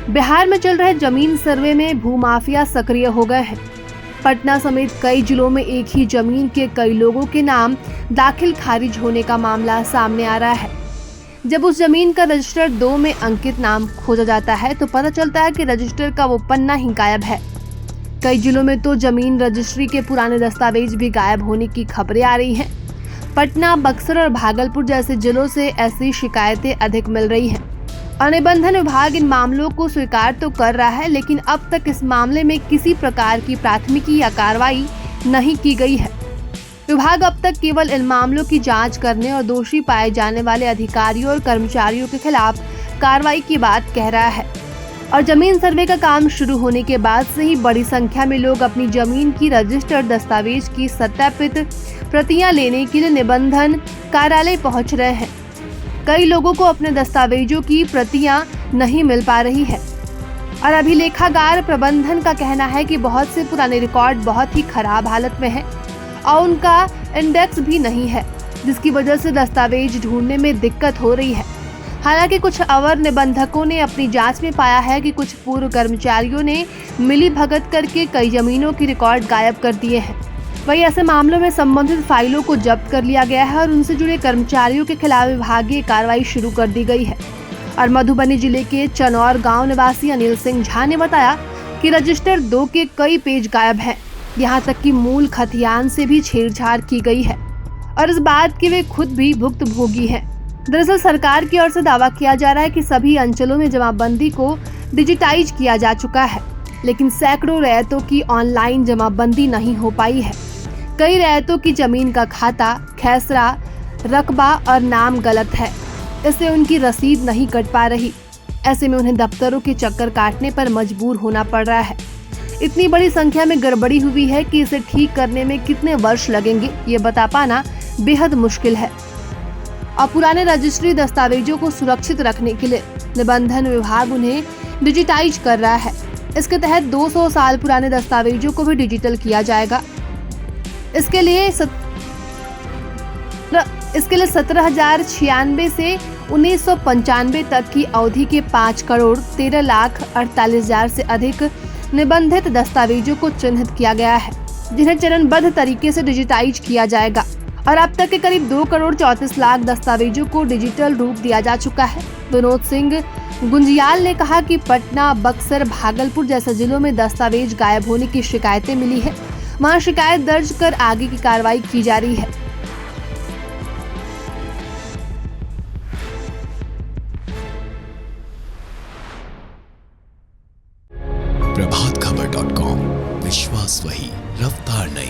बिहार में चल रहे जमीन सर्वे में भूमाफिया सक्रिय हो गए हैं। पटना समेत कई जिलों में एक ही जमीन के कई लोगों के नाम दाखिल खारिज होने का मामला सामने आ रहा है। जब उस जमीन का रजिस्टर 2 में अंकित नाम खोजा जाता है तो पता चलता है कि रजिस्टर का वो पन्ना ही गायब है। कई जिलों में तो जमीन रजिस्ट्री के पुराने दस्तावेज भी गायब होने की खबरें आ रही हैं। पटना, बक्सर और भागलपुर जैसे जिलों से ऐसी शिकायतें अधिक मिल रही हैं और निबंधन विभाग इन मामलों को स्वीकार तो कर रहा है, लेकिन अब तक इस मामले में किसी प्रकार की प्राथमिकी या कार्रवाई नहीं की गई है। विभाग अब तक केवल इन मामलों की जांच करने और दोषी पाए जाने वाले अधिकारियों और कर्मचारियों के खिलाफ कार्रवाई की बात कह रहा है। और जमीन सर्वे का काम शुरू होने के बाद से ही बड़ी संख्या में लोग अपनी जमीन की रजिस्टर्ड दस्तावेज की सत्यापित प्रतियां लेने के लिए निबंधन कार्यालय पहुंच रहे हैं। कई लोगों को अपने दस्तावेजों की प्रतियां नहीं मिल पा रही है और अभिलेखागार प्रबंधन का कहना है कि बहुत से पुराने रिकॉर्ड बहुत ही खराब हालत में हैं और उनका इंडेक्स भी नहीं है, जिसकी वजह से दस्तावेज ढूंढने में दिक्कत हो रही है। हालांकि कुछ अवर निबंधकों ने अपनी जांच में पाया है कि कुछ पूर्व कर्मचारियों ने मिलीभगत करके कई जमीनों के रिकॉर्ड गायब कर दिए हैं। वहीं ऐसे मामलों में संबंधित फाइलों को जब्त कर लिया गया है और उनसे जुड़े कर्मचारियों के खिलाफ विभागीय कार्रवाई शुरू कर दी गई है। और मधुबनी जिले के चनौर गांव निवासी अनिल सिंह झा ने बताया कि रजिस्टर 2 के कई पेज गायब हैं। यहाँ तक कि मूल खतियान से भी छेड़छाड़ की गई है और इस बात की वे खुद भी भुक्तभोगी हैं। दरअसल सरकार की ओर से दावा किया जा रहा है कि सभी अंचलों में जमाबंदी को डिजिटाइज किया जा चुका है, लेकिन सैकड़ों रैयतों की ऑनलाइन जमाबंदी नहीं हो पाई है। कई रैयतों की जमीन का खाता, खैसरा, रकबा और नाम गलत है, इससे उनकी रसीद नहीं कट पा रही। ऐसे में उन्हें दफ्तरों के चक्कर काटने पर मजबूर होना पड़ रहा है। इतनी बड़ी संख्या में गड़बड़ी हुई है कि इसे ठीक करने में कितने वर्ष लगेंगे ये बता पाना बेहद मुश्किल है। और पुराने रजिस्ट्री दस्तावेजों को सुरक्षित रखने के लिए निबंधन विभाग उन्हें डिजिटाइज कर रहा है। इसके तहत 200 साल पुराने दस्तावेजों को भी डिजिटल किया जाएगा। इसके लिए 17,096 से 1995 तक की अवधि के 5,13,48,000 से अधिक निबंधित दस्तावेजों को चिन्हित किया गया है, जिन्हें चरणबद्ध तरीके से डिजिटाइज किया जाएगा। और अब तक के करीब 2,34,00,000 दस्तावेजों को डिजिटल रूप दिया जा चुका है। विनोद सिंह गुंजियाल ने कहा कि पटना, बक्सर, भागलपुर जैसे जिलों में दस्तावेज गायब होने की शिकायतें मिली है। वहां शिकायत दर्ज कर आगे की कार्रवाई की जा रही है। प्रभातखबर.com, विश्वास वही, रफ्तार नहीं।